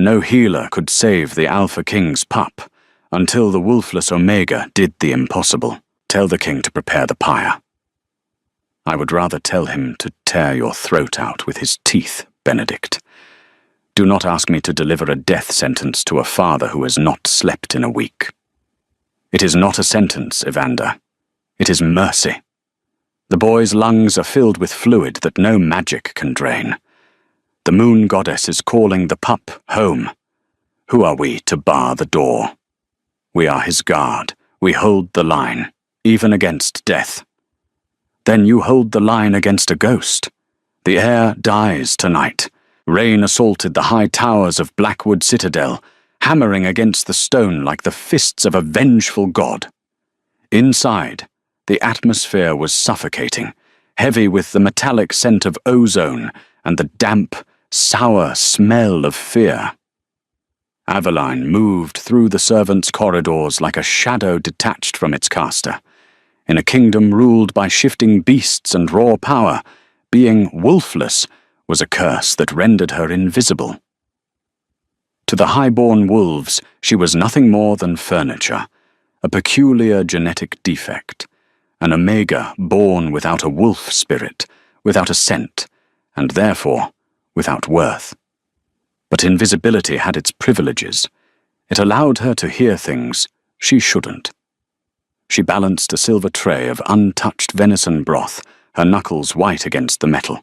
No healer could save the Alpha King's pup until the Wolfless Omega did the impossible. Tell the king to prepare the pyre. I would rather tell him to tear your throat out with his teeth, Benedict. Do not ask me to deliver a death sentence to a father who has not slept in a week. It is not a sentence, Evander. It is mercy. The boy's lungs are filled with fluid that no magic can drain. The moon goddess is calling the pup home. Who are we to bar the door? We are his guard. We hold the line, even against death. Then you hold the line against a ghost. The air dies tonight. Rain assaulted the high towers of Blackwood Citadel, hammering against the stone like the fists of a vengeful god. Inside, the atmosphere was suffocating, heavy with the metallic scent of ozone and the damp, sour smell of fear. Aveline moved through the servants' corridors like a shadow detached from its caster. In a kingdom ruled by shifting beasts and raw power, being wolfless was a curse that rendered her invisible. To the high-born wolves, she was nothing more than furniture, a peculiar genetic defect, an omega born without a wolf spirit, without a scent, and therefore without worth. But invisibility had its privileges. It allowed her to hear things she shouldn't. She balanced a silver tray of untouched venison broth, her knuckles white against the metal.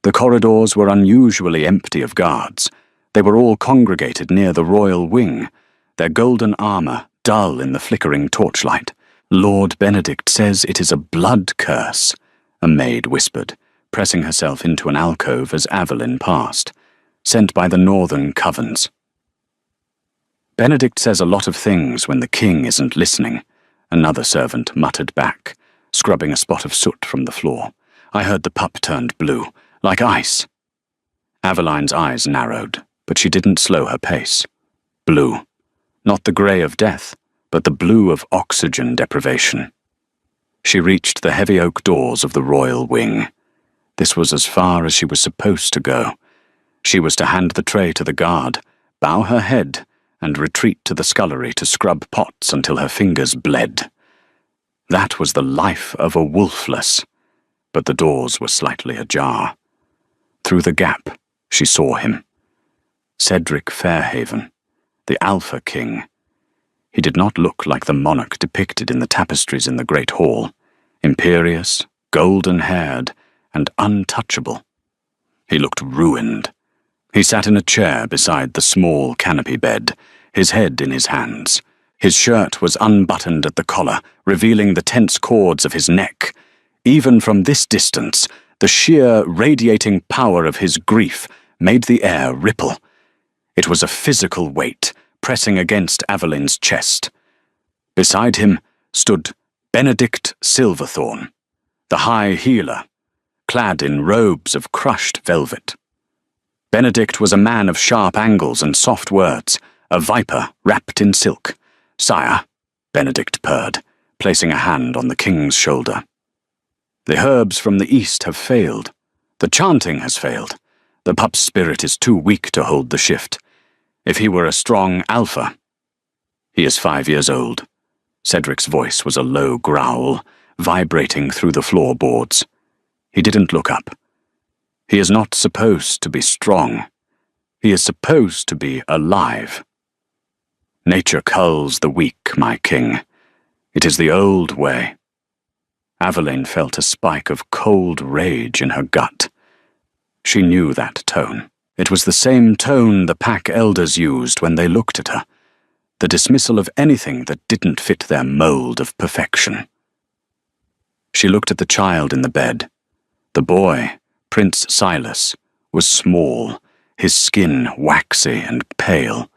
The corridors were unusually empty of guards. They were all congregated near the royal wing, their golden armor dull in the flickering torchlight. Lord Benedict says it is a blood curse, a maid whispered, pressing herself into an alcove as Aveline passed, sent by the northern covens. Benedict says a lot of things when the king isn't listening, another servant muttered back, scrubbing a spot of soot from the floor. I heard the pup turned blue, like ice. Aveline's eyes narrowed, but she didn't slow her pace. Blue. Not the grey of death, but the blue of oxygen deprivation. She reached the heavy oak doors of the royal wing. This was as far as she was supposed to go. She was to hand the tray to the guard, bow her head, and retreat to the scullery to scrub pots until her fingers bled. That was the life of a wolfless, but the doors were slightly ajar. Through the gap, she saw him. Cedric Fairhaven, the Alpha King. He did not look like the monarch depicted in the tapestries in the great hall, imperious, golden-haired, and untouchable. He looked ruined. He sat in a chair beside the small canopy bed, his head in his hands. His shirt was unbuttoned at the collar, revealing the tense cords of his neck. Even from this distance, the sheer, radiating power of his grief made the air ripple. It was a physical weight pressing against Aveline's chest. Beside him stood Benedict Silverthorn, the high healer, clad in robes of crushed velvet. Benedict was a man of sharp angles and soft words, a viper wrapped in silk. "Sire," Benedict purred, placing a hand on the king's shoulder. "The herbs from the east have failed. The chanting has failed. The pup's spirit is too weak to hold the shift. If he were a strong alpha..." "He is 5 years old." Cedric's voice was a low growl, vibrating through the floorboards. He didn't look up. "He is not supposed to be strong. He is supposed to be alive. Nature culls the weak, my king. It is the old way." Aveline felt a spike of cold rage in her gut. She knew that tone. It was the same tone the pack elders used when they looked at her, the dismissal of anything that didn't fit their mold of perfection. She looked at the child in the bed. The boy, Prince Silas, was small, his skin waxy and pale.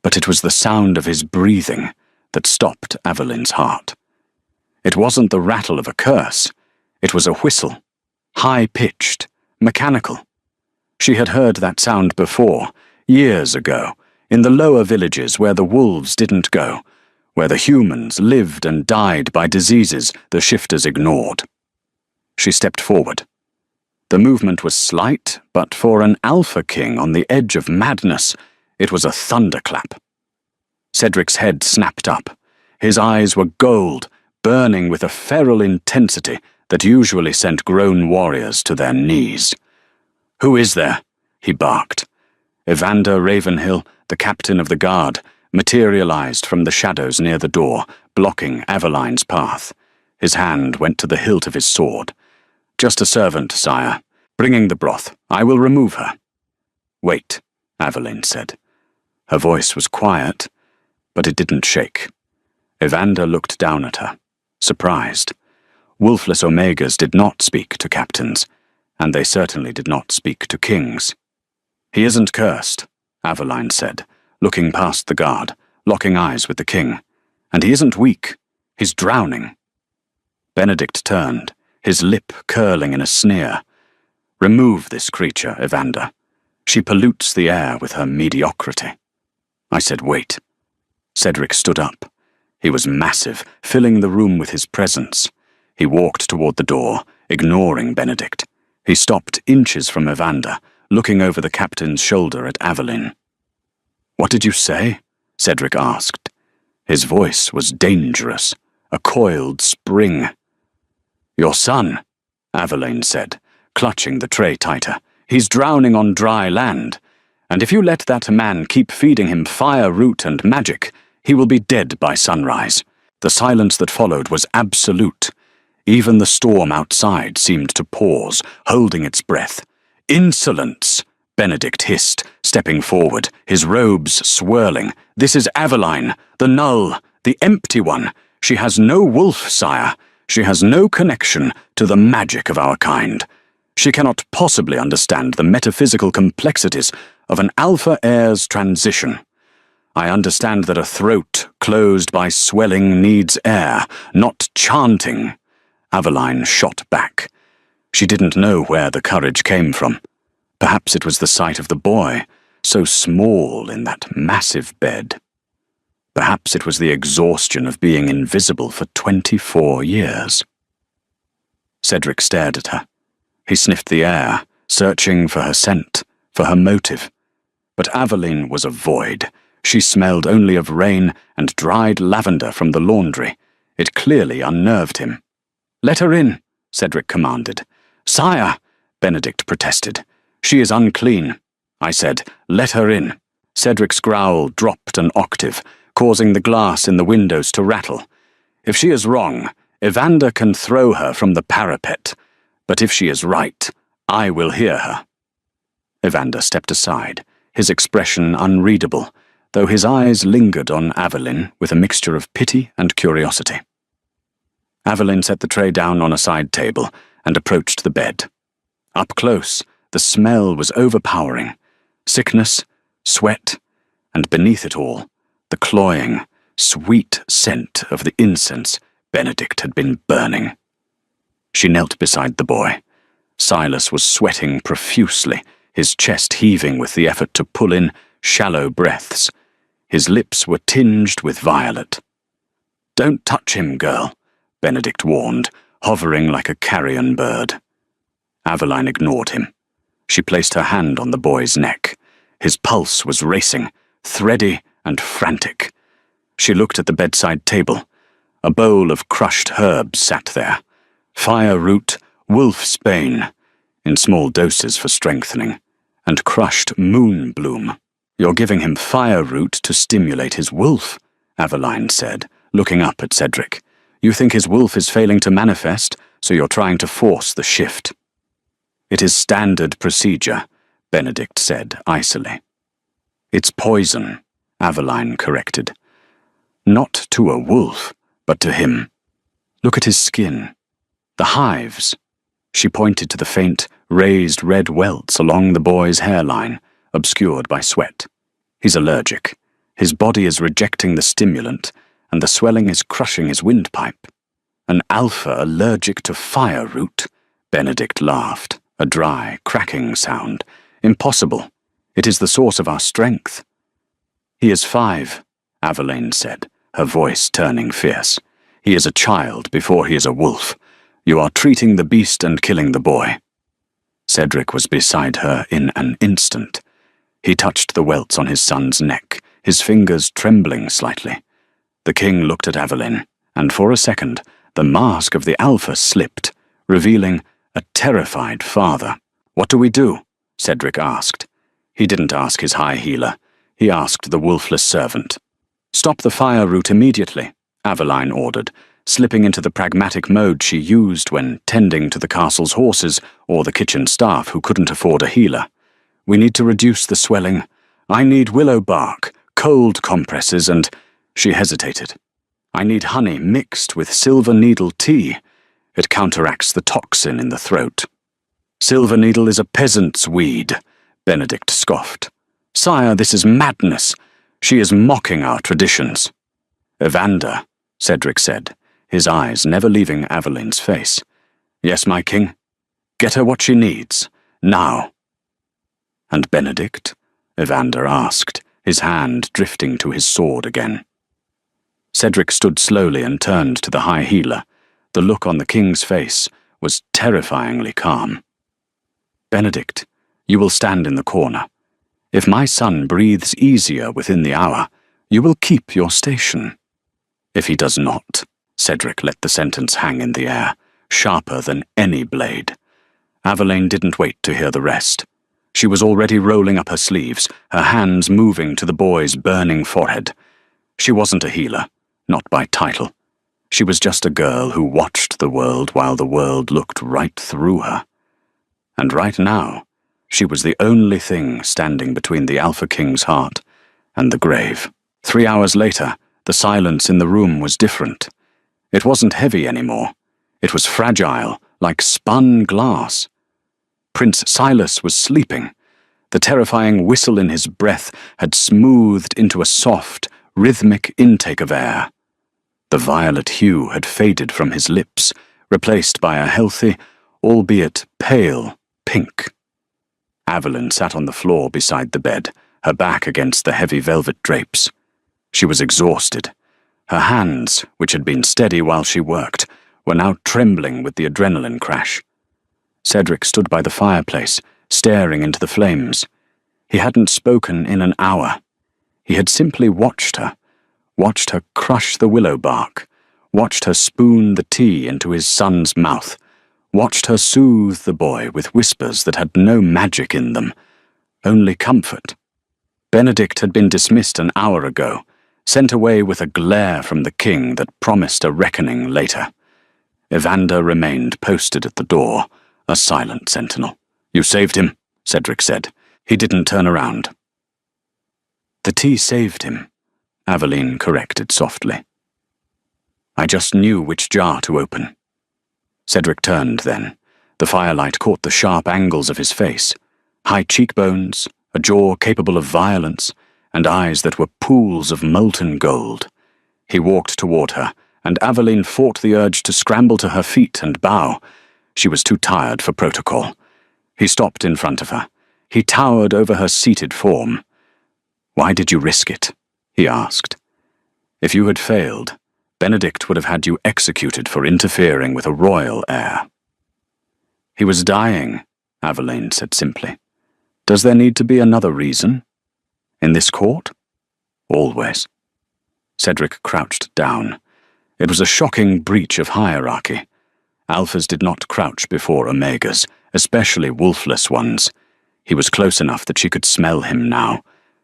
But it was the sound of his breathing that stopped Aveline's heart. It wasn't the rattle of a curse. It was a whistle, high-pitched, mechanical. She had heard that sound before, years ago, in the lower villages where the wolves didn't go, where the humans lived and died by diseases the shifters ignored. She stepped forward. The movement was slight, but for an Alpha King on the edge of madness, It was a thunderclap. Cedric's head snapped up. His eyes were gold, burning with a feral intensity that usually sent grown warriors to their knees. "Who is there?" he barked. Evander Ravenhill, the captain of the guard, materialized from the shadows near the door, blocking Aveline's path. His hand went to the hilt of his sword. "Just a servant, sire. Bringing the broth. I will remove her." "Wait," Aveline said. Her voice was quiet, but it didn't shake. Evander looked down at her, surprised. Wolfless Omegas did not speak to captains, and they certainly did not speak to kings. "He isn't cursed," Aveline said, looking past the guard, locking eyes with the king. "And he isn't weak. He's drowning." Benedict turned, his lip curling in a sneer. "Remove this creature, Evander. She pollutes the air with her mediocrity." I said, "Wait." Cedric stood up. He was massive, filling the room with his presence. He walked toward the door, ignoring Benedict. He stopped inches from Evander, looking over the captain's shoulder at Aveline. "What did you say?" Cedric asked. His voice was dangerous, a coiled spring. "Your son," Aveline said, clutching the tray tighter. "He's drowning on dry land, and if you let that man keep feeding him fire root and magic, he will be dead by sunrise." The silence that followed was absolute. Even the storm outside seemed to pause, holding its breath. "Insolence!" Benedict hissed, stepping forward, his robes swirling. "This is Aveline, the null, the empty one. She has no wolf, sire. She has no connection to the magic of our kind. She cannot possibly understand the metaphysical complexities of an alpha heir's transition. I understand that a throat closed by swelling needs air, not chanting." Aveline shot back. She didn't know where the courage came from. Perhaps it was the sight of the boy, so small in that massive bed. Perhaps it was the exhaustion of being invisible for 24 years. Cedric stared at her. He sniffed the air, searching for her scent, for her motive. But Aveline was a void. She smelled only of rain and dried lavender from the laundry. It clearly unnerved him. "Let her in," Cedric commanded. "Sire," Benedict protested. "She is unclean." I said, "Let her in." Cedric's growl dropped an octave, causing the glass in the windows to rattle. "If she is wrong, Evander can throw her from the parapet. But if she is right, I will hear her." Evander stepped aside, his expression unreadable, though his eyes lingered on Aveline with a mixture of pity and curiosity. Aveline set the tray down on a side table and approached the bed. Up close, the smell was overpowering. Sickness, sweat, and beneath it all, the cloying, sweet scent of the incense Benedict had been burning. She knelt beside the boy. Silas was sweating profusely, his chest heaving with the effort to pull in shallow breaths. His lips were tinged with violet. "Don't touch him, girl," Benedict warned, hovering like a carrion bird. Aveline ignored him. She placed her hand on the boy's neck. His pulse was racing, thready and frantic. She looked at the bedside table. A bowl of crushed herbs sat there. Fire root, wolf's bane, in small doses for strengthening, and crushed moon bloom. "You're giving him fire root to stimulate his wolf," Aveline said, looking up at Cedric. "You think his wolf is failing to manifest, so you're trying to force the shift." "It is standard procedure," Benedict said icily. "It's poison," Aveline corrected. "Not to a wolf, but to him. Look at his skin. The hives." She pointed to the faint, raised red welts along the boy's hairline, obscured by sweat. "He's allergic. His body is rejecting the stimulant, and the swelling is crushing his windpipe." "An alpha allergic to fire root?" Benedict laughed, a dry, cracking sound. "Impossible. It is the source of our strength." "He is 5, Aveline said, her voice turning fierce. "He is a child before he is a wolf. You are treating the beast and killing the boy." Cedric was beside her in an instant. He touched the welts on his son's neck, his fingers trembling slightly. The king looked at Aveline, and for a second, the mask of the Alpha slipped, revealing a terrified father. "What do we do?" Cedric asked. He didn't ask his high healer. He asked the Wolfless servant. "Stop the fire route immediately," Aveline ordered, slipping into the pragmatic mode she used when tending to the castle's horses or the kitchen staff who couldn't afford a healer. "We need to reduce the swelling. I need willow bark, cold compresses, and—" She hesitated. "I need honey mixed with silver needle tea. It counteracts the toxin in the throat." "Silver needle is a peasant's weed," Benedict scoffed. "Sire, this is madness. She is mocking our traditions." "Evander," Cedric said, his eyes never leaving Aveline's face. "Yes, my king? Get her what she needs. Now." "And Benedict?" Evander asked, his hand drifting to his sword again. Cedric stood slowly and turned to the high healer. The look on the king's face was terrifyingly calm. "Benedict, you will stand in the corner. If my son breathes easier within the hour, you will keep your station. If he does not," Cedric let the sentence hang in the air, sharper than any blade. Aveline didn't wait to hear the rest. She was already rolling up her sleeves, her hands moving to the boy's burning forehead. She wasn't a healer, not by title. She was just a girl who watched the world while the world looked right through her. And right now, she was the only thing standing between the Alpha King's heart and the grave. 3 hours later, the silence in the room was different. It wasn't heavy anymore. It was fragile, like spun glass. Prince Silas was sleeping. The terrifying whistle in his breath had smoothed into a soft, rhythmic intake of air. The violet hue had faded from his lips, replaced by a healthy, albeit pale, pink. Aveline sat on the floor beside the bed, her back against the heavy velvet drapes. She was exhausted. Her hands, which had been steady while she worked, were now trembling with the adrenaline crash. Cedric stood by the fireplace, staring into the flames. He hadn't spoken in an hour. He had simply watched her crush the willow bark, watched her spoon the tea into his son's mouth, watched her soothe the boy with whispers that had no magic in them, only comfort. Benedict had been dismissed an hour ago, sent away with a glare from the king that promised a reckoning later. Evander remained posted at the door, a silent sentinel. "You saved him," Cedric said. He didn't turn around. "The tea saved him," Aveline corrected softly. "I just knew which jar to open." Cedric turned then. The firelight caught the sharp angles of his face. High cheekbones, a jaw capable of violence, and eyes that were pools of molten gold. He walked toward her, and Aveline fought the urge to scramble to her feet and bow. She was too tired for protocol. He stopped in front of her. He towered over her seated form. "Why did you risk it?" he asked. "If you had failed, Benedict would have had you executed for interfering with a royal heir." "He was dying," Aveline said simply. "Does there need to be another reason? In this court? Always." Cedric crouched down. It was a shocking breach of hierarchy. Alphas did not crouch before Omegas, especially wolfless ones. He was close enough that she could smell him now.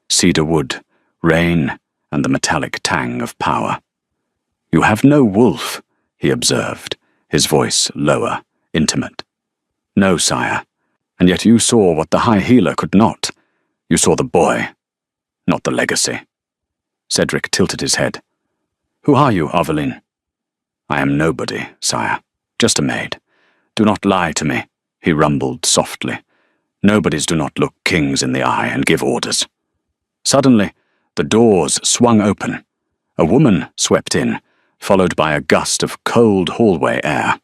Cedar wood, rain, and the metallic tang of power. "You have no wolf," he observed, his voice lower, intimate. "No, sire. And yet you saw what the High Healer could not. You saw the boy, not the legacy." Cedric tilted his head. "Who are you, Aveline?" "I am nobody, sire. Just a maid. Do not lie to me," he rumbled softly. "Nobodies do not look kings in the eye and give orders." Suddenly, the doors swung open. A woman swept in, followed by a gust of cold hallway air.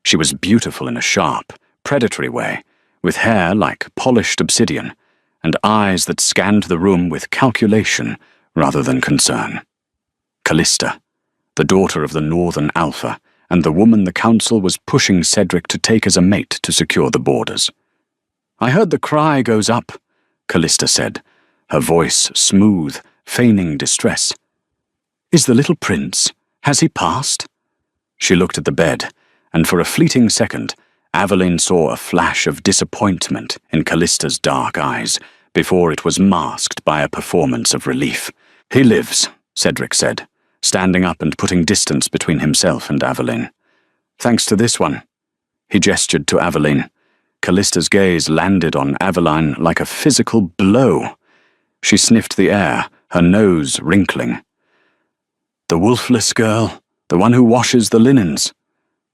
She was beautiful in a sharp, predatory way, with hair like polished obsidian, and eyes that scanned the room with calculation rather than concern. Callista, the daughter of the Northern Alpha, and the woman the council was pushing Cedric to take as a mate to secure the borders. "I heard the cry goes up," Callista said, her voice smooth, feigning distress. "Is the little prince? Has he passed?" She looked at the bed, and for a fleeting second, Aveline saw a flash of disappointment in Callista's dark eyes, before it was masked by a performance of relief. "He lives," Cedric said, standing up and putting distance between himself and Aveline. "Thanks to this one." He gestured to Aveline. Callista's gaze landed on Aveline like a physical blow. She sniffed the air, her nose wrinkling. "The Wolfless girl, the one who washes the linens."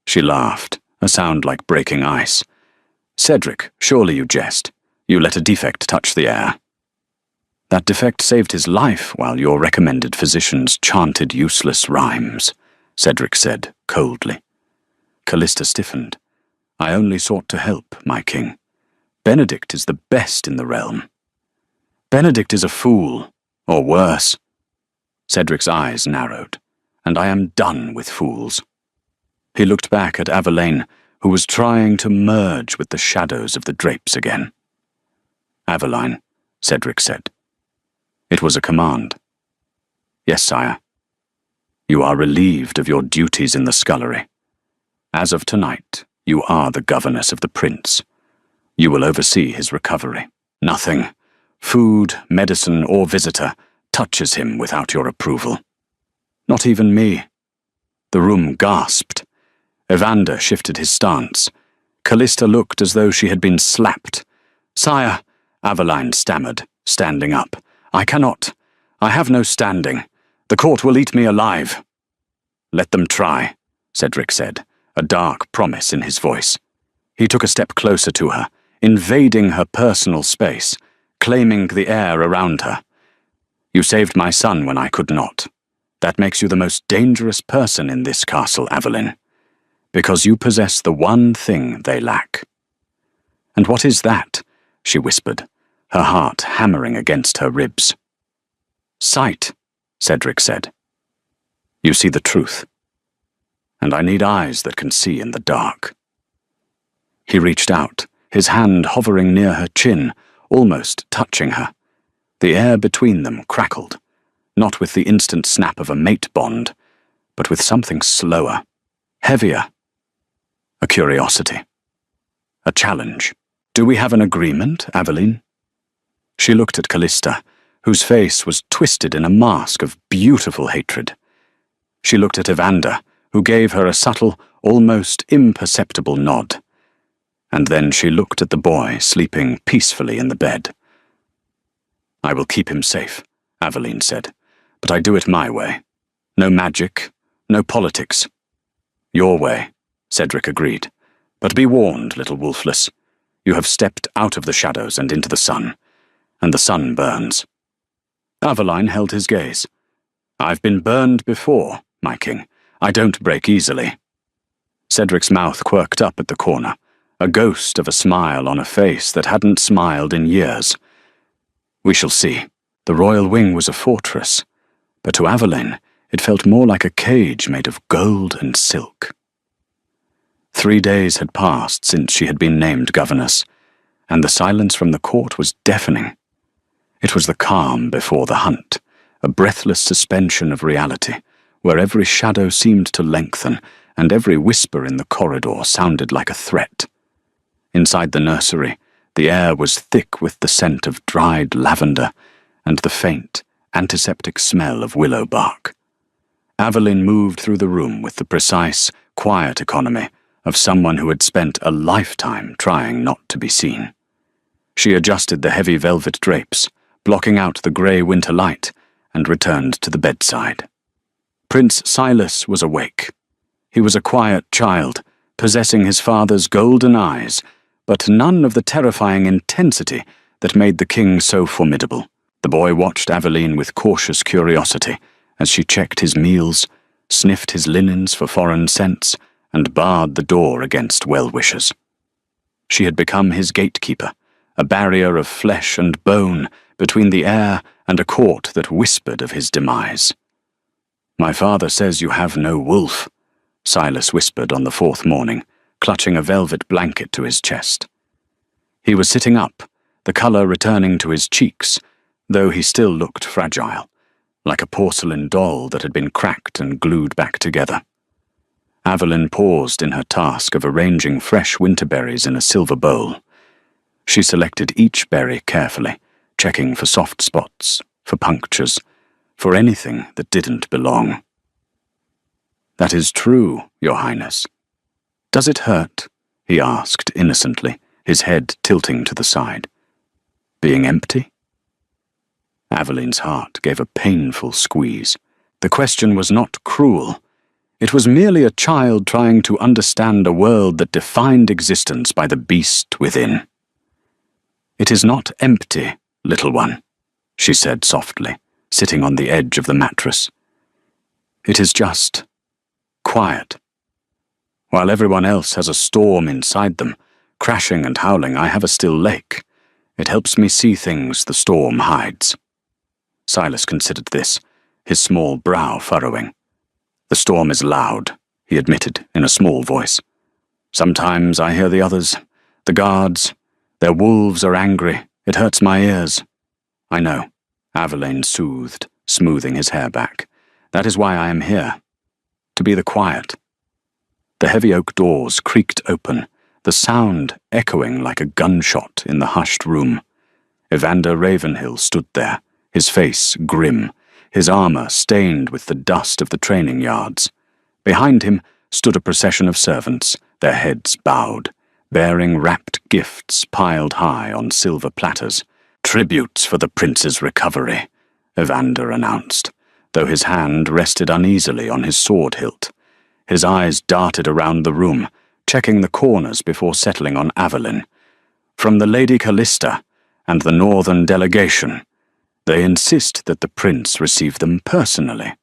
She laughed, a sound like breaking ice. "Cedric, surely you jest. You let a defect touch the air." "That defect saved his life while your recommended physicians chanted useless rhymes," Cedric said coldly. Callista stiffened. "I only sought to help, my king. Benedict is the best in the realm." "Benedict is a fool, or worse." Cedric's eyes narrowed. "And I am done with fools." He looked back at Aveline, who was trying to merge with the shadows of the drapes again. "Aveline," Cedric said. It was a command. "Yes, sire." "You are relieved of your duties in the scullery. As of tonight, you are the governess of the prince. You will oversee his recovery. Nothing, food, medicine, or visitor, touches him without your approval. Not even me." The room gasped. Evander shifted his stance. Callista looked as though she had been slapped. "Sire," Aveline stammered, standing up. "I cannot. I have no standing. The court will eat me alive." "Let them try," Cedric said, a dark promise in his voice. He took a step closer to her, invading her personal space, claiming the air around her. "You saved my son when I could not. That makes you the most dangerous person in this castle, Aveline, because you possess the one thing they lack." "And what is that?" she whispered, her heart hammering against her ribs. "Sight," Cedric said. "You see the truth. And I need eyes that can see in the dark." He reached out, his hand hovering near her chin, almost touching her. The air between them crackled, not with the instant snap of a mate bond, but with something slower, heavier. A curiosity. A challenge. "Do we have an agreement, Aveline?" She looked at Callista, whose face was twisted in a mask of beautiful hatred. She looked at Evander, who gave her a subtle, almost imperceptible nod. And then she looked at the boy sleeping peacefully in the bed. "I will keep him safe," Aveline said, "but I do it my way. No magic, no politics." "Your way," Cedric agreed. "But be warned, little Wolfless. You have stepped out of the shadows and into the sun, and the sun burns." Aveline held his gaze. "I've been burned before, my king. I don't break easily." Cedric's mouth quirked up at the corner, a ghost of a smile on a face that hadn't smiled in years. "We shall see." The royal wing was a fortress, but to Aveline it felt more like a cage made of gold and silk. 3 days had passed since she had been named governess, and the silence from the court was deafening. It was the calm before the hunt, a breathless suspension of reality, where every shadow seemed to lengthen, and every whisper in the corridor sounded like a threat. Inside the nursery, the air was thick with the scent of dried lavender and the faint, antiseptic smell of willow bark. Aveline moved through the room with the precise, quiet economy of someone who had spent a lifetime trying not to be seen. She adjusted the heavy velvet drapes, blocking out the grey winter light, and returned to the bedside. Prince Silas was awake. He was a quiet child, possessing his father's golden eyes, but none of the terrifying intensity that made the king so formidable. The boy watched Aveline with cautious curiosity as she checked his meals, sniffed his linens for foreign scents, and barred the door against well-wishers. She had become his gatekeeper, a barrier of flesh and bone between the air and a court that whispered of his demise. "My father says you have no wolf," Silas whispered on the 4th morning, clutching a velvet blanket to his chest. He was sitting up, the colour returning to his cheeks, though he still looked fragile, like a porcelain doll that had been cracked and glued back together. Aveline paused in her task of arranging fresh winter berries in a silver bowl. She selected each berry carefully, checking for soft spots, for punctures, for anything that didn't belong. "That is true, Your Highness. Does it hurt?" he asked innocently, his head tilting to the side. "Being empty?" Aveline's heart gave a painful squeeze. The question was not cruel. It was merely a child trying to understand a world that defined existence by the beast within. "It is not empty, little one," she said softly, sitting on the edge of the mattress. "It is just quiet. While everyone else has a storm inside them, crashing and howling, I have a still lake. It helps me see things the storm hides." Silas considered this, his small brow furrowing. "The storm is loud," he admitted in a small voice. "Sometimes I hear the others, the guards. Their wolves are angry. It hurts my ears." "I know," Aveline soothed, smoothing his hair back. "That is why I am here. To be the quiet." The heavy oak doors creaked open, the sound echoing like a gunshot in the hushed room. Evander Ravenhill stood there, his face grim, his armour stained with the dust of the training yards. Behind him stood a procession of servants, their heads bowed, bearing wrapped gifts piled high on silver platters. "Tributes for the prince's recovery," Evander announced, though his hand rested uneasily on his sword hilt. His eyes darted around the room, checking the corners before settling on Aveline. "From the Lady Callista and the Northern delegation. They insist that the prince receive them personally."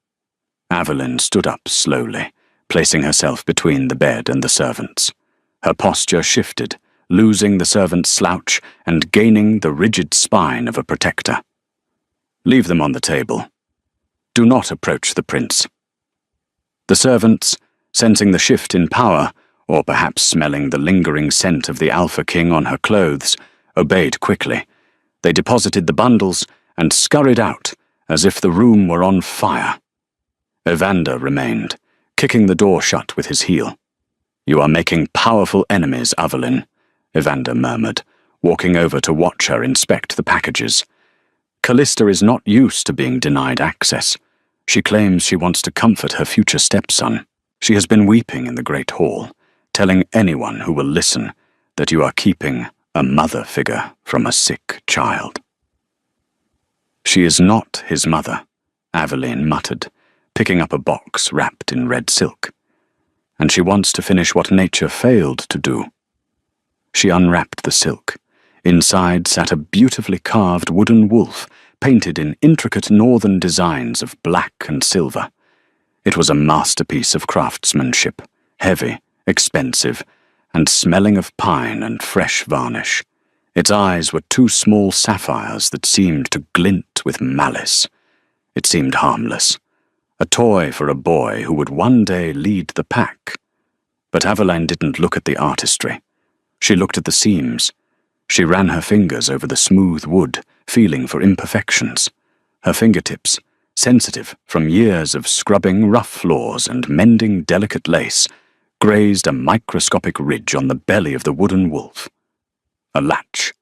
Aveline stood up slowly, placing herself between the bed and the servants. Her posture shifted, losing the servant's slouch and gaining the rigid spine of a protector. "Leave them on the table. Do not approach the prince." The servants, sensing the shift in power, or perhaps smelling the lingering scent of the Alpha King on her clothes, obeyed quickly. They deposited the bundles and scurried out, as if the room were on fire. Evander remained, kicking the door shut with his heel. "You are making powerful enemies, Aveline," Evander murmured, walking over to watch her inspect the packages. "Callista is not used to being denied access. She claims she wants to comfort her future stepson. She has been weeping in the great hall, telling anyone who will listen that you are keeping a mother figure from a sick child." "She is not his mother," Aveline muttered, picking up a box wrapped in red silk. "And she wants to finish what nature failed to do." She unwrapped the silk. Inside sat a beautifully carved wooden wolf, painted in intricate northern designs of black and silver. It was a masterpiece of craftsmanship, heavy, expensive, and smelling of pine and fresh varnish. Its eyes were two small sapphires that seemed to glint with malice. It seemed harmless, a toy for a boy who would one day lead the pack. But Aveline didn't look at the artistry. She looked at the seams. She ran her fingers over the smooth wood, feeling for imperfections. Her fingertips, sensitive from years of scrubbing rough floors and mending delicate lace, grazed a microscopic ridge on the belly of the wooden wolf. A latch.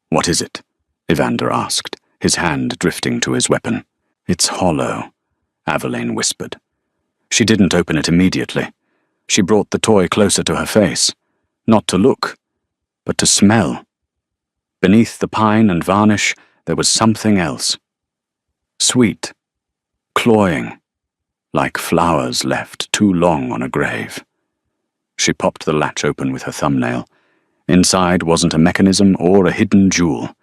"What is it?" Evander asked, his hand drifting to his weapon. "It's hollow," Aveline whispered. She didn't open it immediately. She brought the toy closer to her face, not to look, but to smell. Beneath the pine and varnish, there was something else. Sweet, cloying, like flowers left too long on a grave. She popped the latch open with her thumbnail. Inside wasn't a mechanism or a hidden jewel.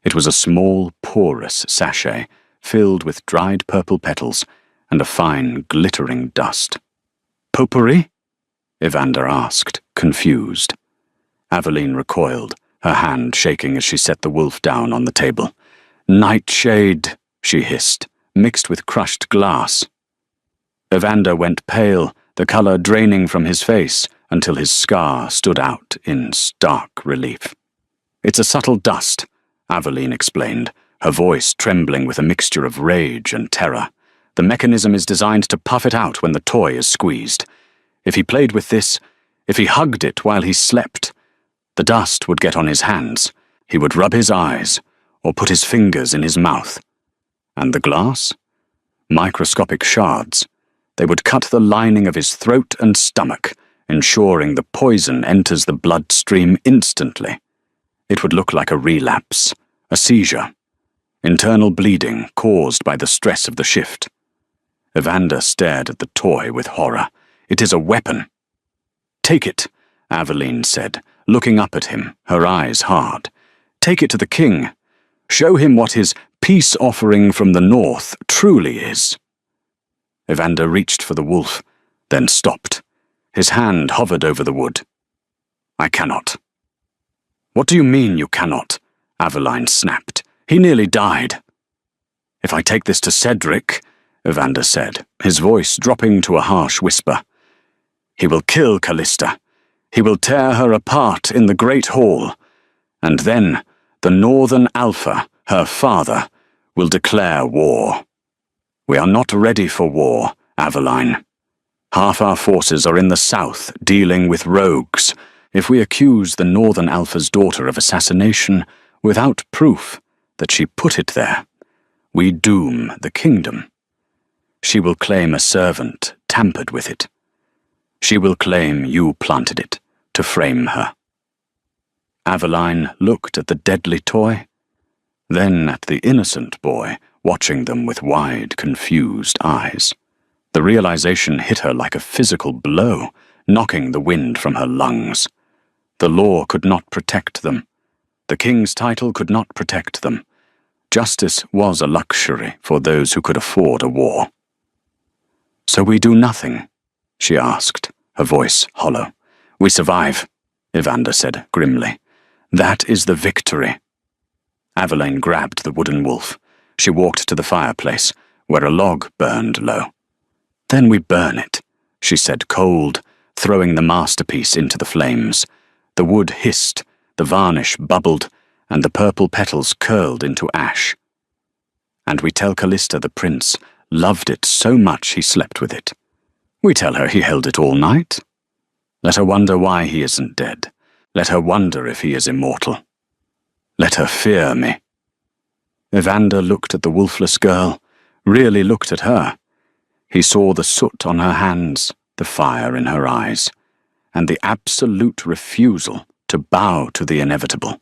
It was a small, porous sachet filled with dried purple petals and a fine, glittering dust. "Potpourri?" Evander asked, confused. Aveline recoiled, her hand shaking as she set the wolf down on the table. "Nightshade," she hissed, mixed with crushed glass. Evander went pale, the colour draining from his face until his scar stood out in stark relief. "It's a subtle dust," Aveline explained, her voice trembling with a mixture of rage and terror. The mechanism is designed to puff it out when the toy is squeezed. If he played with this, if he hugged it while he slept, the dust would get on his hands. He would rub his eyes, or put his fingers in his mouth. And the glass? Microscopic shards. They would cut the lining of his throat and stomach, ensuring the poison enters the bloodstream instantly. It would look like a relapse, a seizure, internal bleeding caused by the stress of the shift. Evander stared at the toy with horror. It is a weapon. Take it, Aveline said, looking up at him, her eyes hard. Take it to the king. Show him what his peace offering from the north truly is. Evander reached for the wolf, then stopped. His hand hovered over the wood. I cannot. What do you mean you cannot? Aveline snapped. He nearly died. If I take this to Cedric, Evander said, his voice dropping to a harsh whisper, he will kill Callista. He will tear her apart in the Great Hall. And then the Northern Alpha, her father, will declare war. We are not ready for war, Aveline. Half our forces are in the south, dealing with rogues. If we accuse the Northern Alpha's daughter of assassination without proof that she put it there, we doom the kingdom. She will claim a servant tampered with it. She will claim you planted it to frame her. Aveline looked at the deadly toy, then at the innocent boy watching them with wide, confused eyes. The realization hit her like a physical blow, knocking the wind from her lungs. The law could not protect them. The king's title could not protect them. Justice was a luxury for those who could afford a war. So we do nothing? She asked, her voice hollow. We survive, Evander said grimly. That is the victory. Aveline grabbed the wooden wolf. She walked to the fireplace, where a log burned low. Then we burn it, she said cold, throwing the masterpiece into the flames. The wood hissed, the varnish bubbled, and the purple petals curled into ash. And we tell Callista the prince loved it so much he slept with it. We tell her he held it all night. Let her wonder why he isn't dead. Let her wonder if he is immortal. Let her fear me. Evander looked at the wolfless girl, really looked at her. He saw the soot on her hands, the fire in her eyes, and the absolute refusal to bow to the inevitable.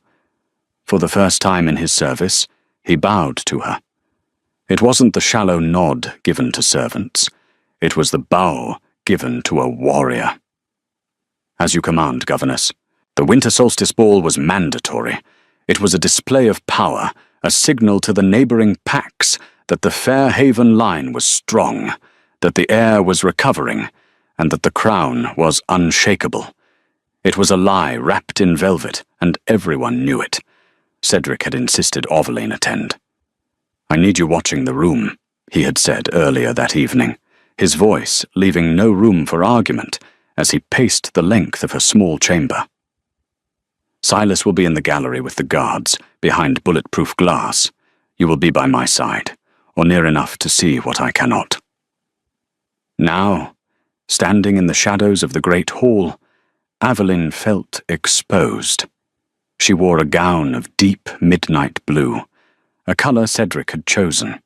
For the first time in his service, he bowed to her. It wasn't the shallow nod given to servants. It was the bow given to a warrior. As you command, Governess. The Winter Solstice Ball was mandatory. It was a display of power, a signal to the neighboring packs that the Fairhaven line was strong, that the air was recovering, and that the crown was unshakable. It was a lie wrapped in velvet, and everyone knew it. Cedric had insisted Aveline attend. I need you watching the room, he had said earlier that evening, his voice leaving no room for argument as he paced the length of her small chamber. Silas will be in the gallery with the guards, behind bulletproof glass. You will be by my side, or near enough to see what I cannot. Now, standing in the shadows of the great hall, Aveline felt exposed. She wore a gown of deep midnight blue, a colour Cedric had chosen.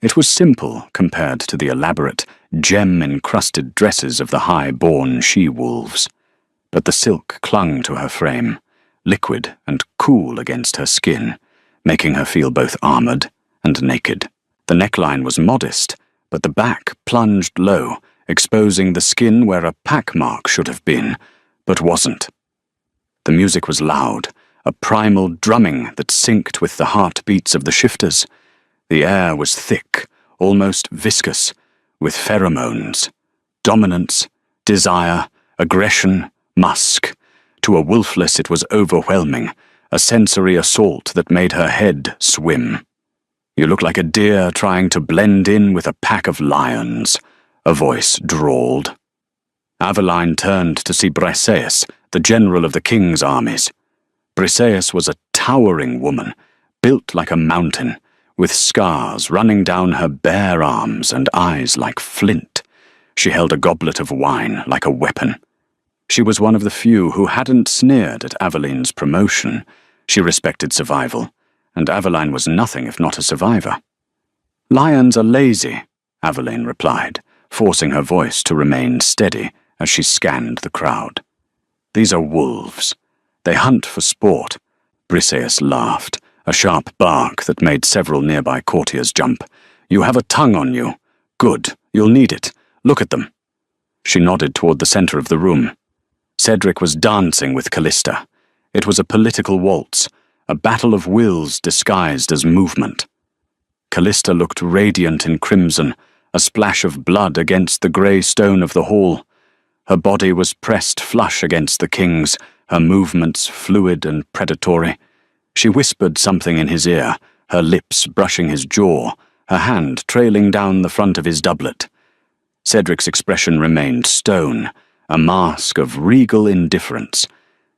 It was simple compared to the elaborate, gem-encrusted dresses of the high-born she-wolves, but the silk clung to her frame, liquid and cool against her skin, making her feel both armoured and naked. The neckline was modest, but the back plunged low, exposing the skin where a pack mark should have been, but wasn't. The music was loud, a primal drumming that synced with the heartbeats of the shifters. The air was thick, almost viscous, with pheromones, dominance, desire, aggression, musk. To a wolfless it was overwhelming, a sensory assault that made her head swim. You look like a deer trying to blend in with a pack of lions, a voice drawled. Aveline turned to see Briseis, the general of the king's armies. Briseis was a towering woman, built like a mountain, with scars running down her bare arms and eyes like flint. She held a goblet of wine like a weapon. She was one of the few who hadn't sneered at Aveline's promotion. She respected survival, and Aveline was nothing if not a survivor. "Lions are lazy," Aveline replied, forcing her voice to remain steady as she scanned the crowd. "These are wolves. They hunt for sport." Briseis laughed, a sharp bark that made several nearby courtiers jump. "You have a tongue on you. Good, you'll need it. Look at them." She nodded toward the center of the room. Cedric was dancing with Callista. It was a political waltz, a battle of wills disguised as movement. Callista looked radiant in crimson, a splash of blood against the grey stone of the hall. Her body was pressed flush against the king's, her movements fluid and predatory. She whispered something in his ear, her lips brushing his jaw, her hand trailing down the front of his doublet. Cedric's expression remained stone, a mask of regal indifference,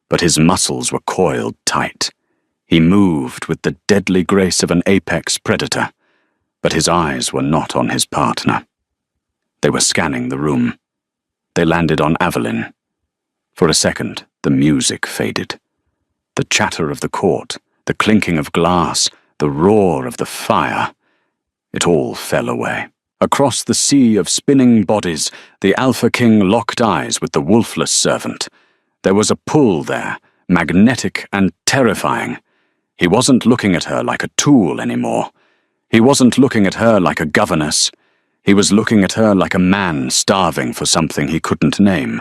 but his muscles were coiled tight. He moved with the deadly grace of an apex predator, but his eyes were not on his partner. They were scanning the room. They landed on Aveline. For a second, the music faded. The chatter of the court, the clinking of glass, the roar of the fire, it all fell away. Across the sea of spinning bodies, the Alpha King locked eyes with the Wolfless servant. There was a pull there, magnetic and terrifying. He wasn't looking at her like a tool anymore. He wasn't looking at her like a governess. He was looking at her like a man starving for something he couldn't name,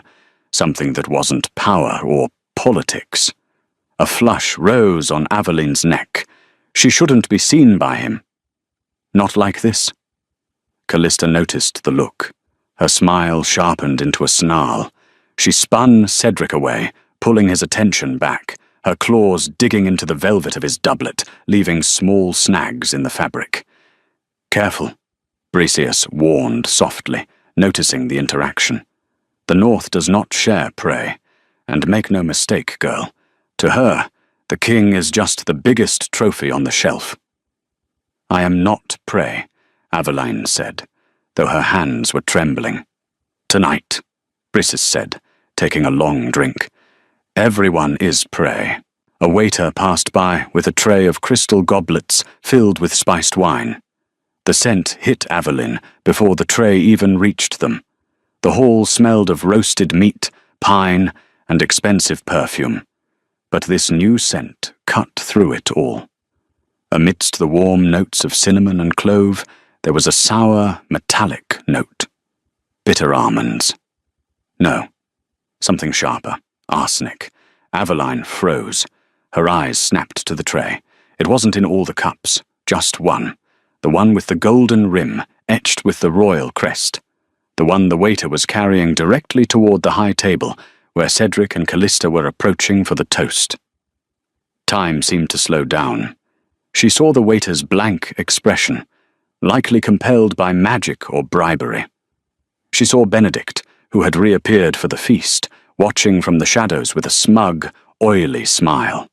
something that wasn't power or politics. A flush rose on Aveline's neck. She shouldn't be seen by him. Not like this. Callista noticed the look. Her smile sharpened into a snarl. She spun Cedric away, pulling his attention back, her claws digging into the velvet of his doublet, leaving small snags in the fabric. "Careful," Briseis warned softly, noticing the interaction. "The North does not share prey. And make no mistake, girl. To her, the king is just the biggest trophy on the shelf." "I am not prey," Aveline said, though her hands were trembling. "Tonight," Briseis said, taking a long drink. "Everyone is prey." A waiter passed by with a tray of crystal goblets filled with spiced wine. The scent hit Aveline before the tray even reached them. The hall smelled of roasted meat, pine, and expensive perfume. But this new scent cut through it all. Amidst the warm notes of cinnamon and clove, there was a sour, metallic note. Bitter almonds. No. Something sharper. Arsenic. Aveline froze. Her eyes snapped to the tray. It wasn't in all the cups, just one. The one with the golden rim, etched with the royal crest. The one the waiter was carrying directly toward the high table, where Cedric and Callista were approaching for the toast. Time seemed to slow down. She saw the waiter's blank expression, likely compelled by magic or bribery. She saw Benedict, who had reappeared for the feast, watching from the shadows with a smug, oily smile.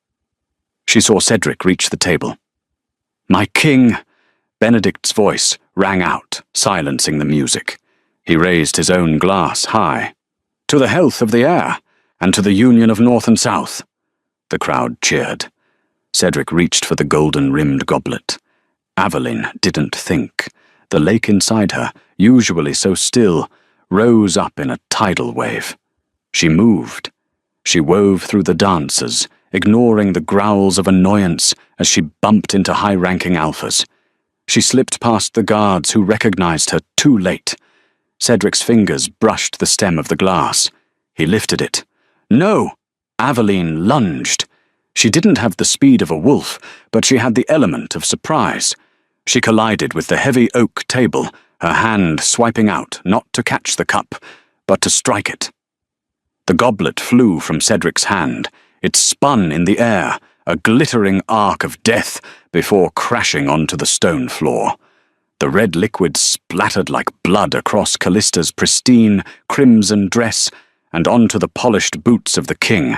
She saw Cedric reach the table. "My king!" Benedict's voice rang out, silencing the music. He raised his own glass high. "To the health of the air, and to the union of North and South." The crowd cheered. Cedric reached for the golden-rimmed goblet. Aveline didn't think. The lake inside her, usually so still, rose up in a tidal wave. She moved. She wove through the dancers, ignoring the growls of annoyance as she bumped into high-ranking alphas. She slipped past the guards who recognized her too late. Cedric's fingers brushed the stem of the glass. He lifted it. "No!" Aveline lunged. She didn't have the speed of a wolf, but she had the element of surprise. She collided with the heavy oak table, her hand swiping out not to catch the cup, but to strike it. The goblet flew from Cedric's hand. It spun in the air, a glittering arc of death, before crashing onto the stone floor. The red liquid splattered like blood across Callista's pristine, crimson dress and onto the polished boots of the king.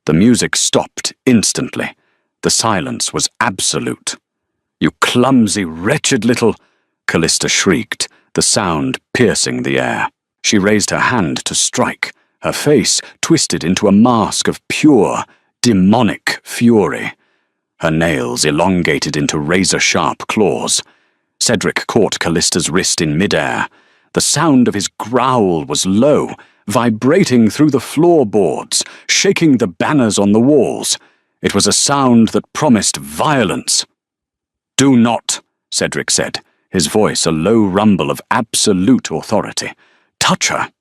The music stopped instantly. The silence was absolute. "You clumsy, wretched little—" Callista shrieked, the sound piercing the air. She raised her hand to strike, her face twisted into a mask of pure, demonic fury. Her nails elongated into razor-sharp claws. Cedric caught Callista's wrist in midair. The sound of his growl was low, vibrating through the floorboards, shaking the banners on the walls. It was a sound that promised violence. "Do not," Cedric said, his voice a low rumble of absolute authority. "Touch her."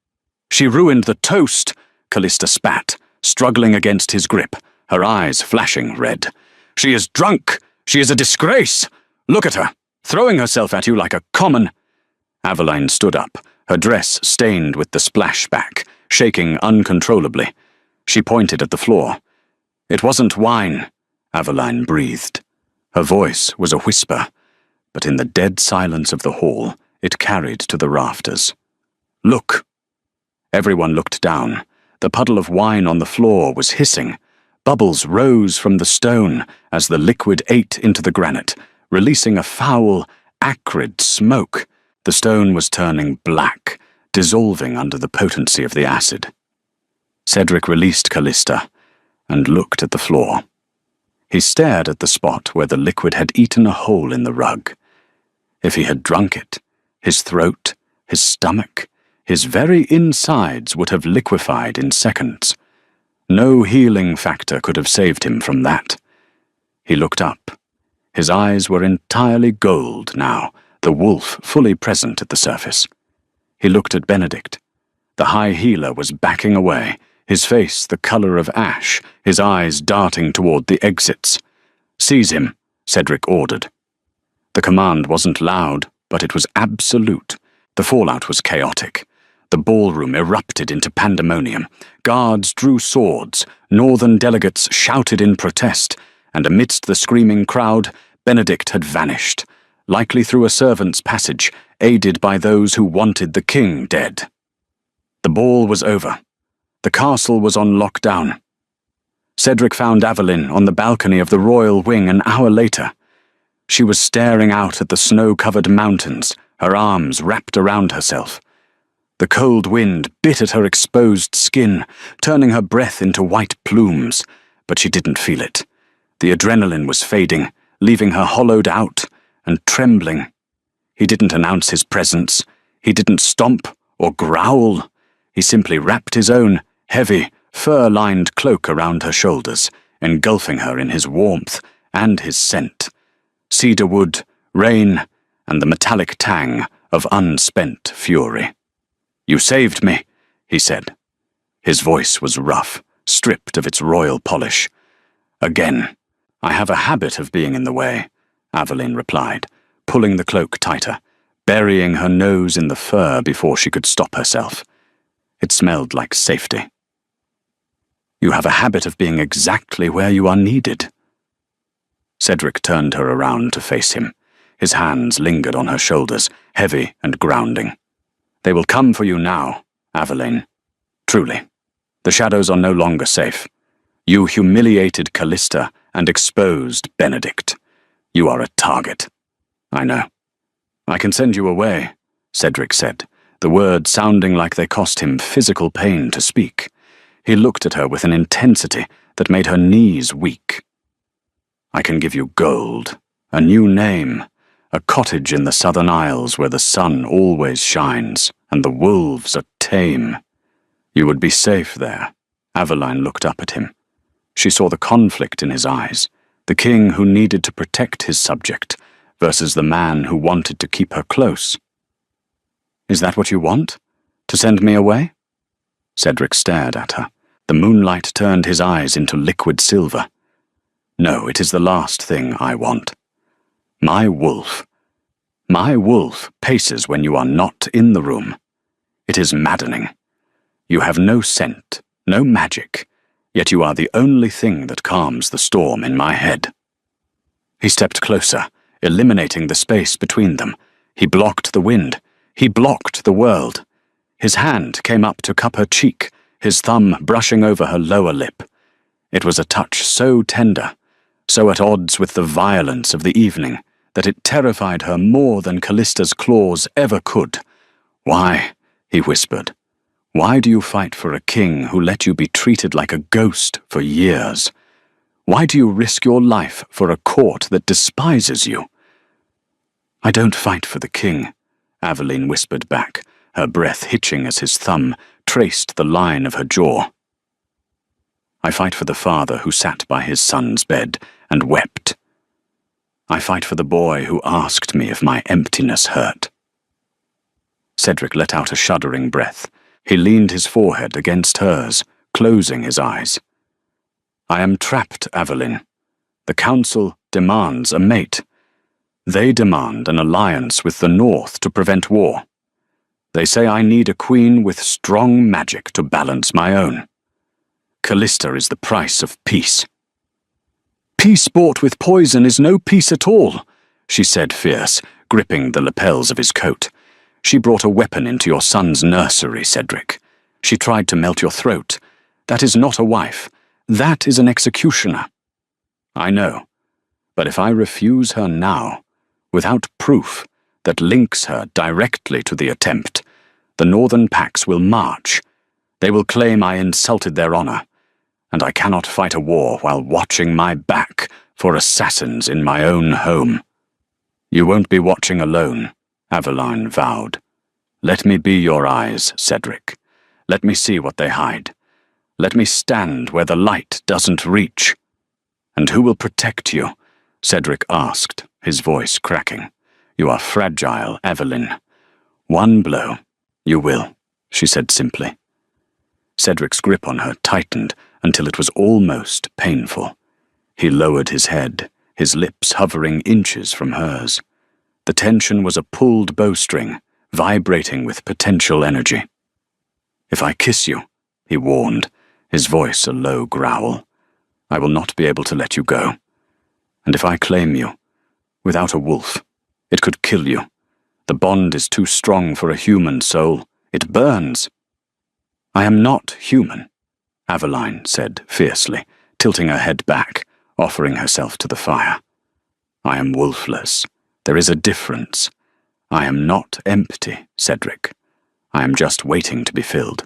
"She ruined the toast," Callista spat, struggling against his grip, her eyes flashing red. "She is drunk. She is a disgrace. Look at her, throwing herself at you like a common—" Aveline stood up, her dress stained with the splashback, shaking uncontrollably. She pointed at the floor. "It wasn't wine," Aveline breathed. Her voice was a whisper, but in the dead silence of the hall, it carried to the rafters. "Look." Everyone looked down. The puddle of wine on the floor was hissing. Bubbles rose from the stone as the liquid ate into the granite, releasing a foul, acrid smoke. The stone was turning black, dissolving under the potency of the acid. Cedric released Callista and looked at the floor. He stared at the spot where the liquid had eaten a hole in the rug. If he had drunk it, his throat, his stomach, his very insides would have liquefied in seconds. No healing factor could have saved him from that. He looked up. His eyes were entirely gold now, the wolf fully present at the surface. He looked at Benedict. The high healer was backing away, his face the color of ash, his eyes darting toward the exits. "Seize him," Cedric ordered. The command wasn't loud, but it was absolute. The fallout was chaotic. The ballroom erupted into pandemonium. Guards drew swords, northern delegates shouted in protest, and amidst the screaming crowd, Benedict had vanished, likely through a servant's passage, aided by those who wanted the king dead. The ball was over. The castle was on lockdown. Cedric found Aveline on the balcony of the royal wing an hour later. She was staring out at the snow-covered mountains, her arms wrapped around herself. The cold wind bit at her exposed skin, turning her breath into white plumes, but she didn't feel it. The adrenaline was fading, leaving her hollowed out and trembling. He didn't announce his presence. He didn't stomp or growl. He simply wrapped his own heavy, fur-lined cloak around her shoulders, engulfing her in his warmth and his scent. Cedar wood, rain, and the metallic tang of unspent fury. "You saved me," he said. His voice was rough, stripped of its royal polish. "Again. I have a habit of being in the way," Aveline replied, pulling the cloak tighter, burying her nose in the fur before she could stop herself. It smelled like safety. "You have a habit of being exactly where you are needed." Cedric turned her around to face him. His hands lingered on her shoulders, heavy and grounding. "They will come for you now, Aveline. Truly. The shadows are no longer safe. You humiliated Callista and exposed Benedict. You are a target. I know. I can send you away," Cedric said, the words sounding like they cost him physical pain to speak. He looked at her with an intensity that made her knees weak. "I can give you gold, a new name, a cottage in the Southern Isles where the sun always shines and the wolves are tame. You would be safe there." Aveline looked up at him. She saw the conflict in his eyes, the king who needed to protect his subject versus the man who wanted to keep her close. "Is that what you want? To send me away?" Cedric stared at her. The moonlight turned his eyes into liquid silver. "No, it is the last thing I want. My wolf paces when you are not in the room. It is maddening. You have no scent, no magic, yet you are the only thing that calms the storm in my head." He stepped closer, eliminating the space between them. He blocked the wind. He blocked the world. His hand came up to cup her cheek, his thumb brushing over her lower lip. It was a touch so tender, so at odds with the violence of the evening that it terrified her more than Callista's claws ever could. "Why?" he whispered. "Why do you fight for a king who let you be treated like a ghost for years? Why do you risk your life for a court that despises you?" "I don't fight for the king," Aveline whispered back, her breath hitching as his thumb traced the line of her jaw. "I fight for the father who sat by his son's bed and wept. I fight for the boy who asked me if my emptiness hurt." Cedric let out a shuddering breath. He leaned his forehead against hers, closing his eyes. "I am trapped, Aveline. The Council demands a mate. They demand an alliance with the North to prevent war. They say I need a queen with strong magic to balance my own. Callista is the price of peace." "Peace bought with poison is no peace at all," she said fierce, gripping the lapels of his coat. "She brought a weapon into your son's nursery, Cedric. She tried to melt your throat. That is not a wife. That is an executioner." "I know, but if I refuse her now, without proof that links her directly to the attempt, the Northern Pacts will march. They will claim I insulted their honor, and I cannot fight a war while watching my back for assassins in my own home." "You won't be watching alone," Aveline vowed. "Let me be your eyes, Cedric. Let me see what they hide. Let me stand where the light doesn't reach." "And who will protect you?" Cedric asked, his voice cracking. "You are fragile, Aveline. One blow. You will," she said simply. Cedric's grip on her tightened until it was almost painful. He lowered his head, his lips hovering inches from hers. The tension was a pulled bowstring, vibrating with potential energy. "If I kiss you," he warned, his voice a low growl, "I will not be able to let you go. And if I claim you, without a wolf, it could kill you. The bond is too strong for a human soul. It burns." "I am not human," Aveline said fiercely, tilting her head back, offering herself to the fire. "I am wolfless. There is a difference. I am not empty, Cedric. I am just waiting to be filled."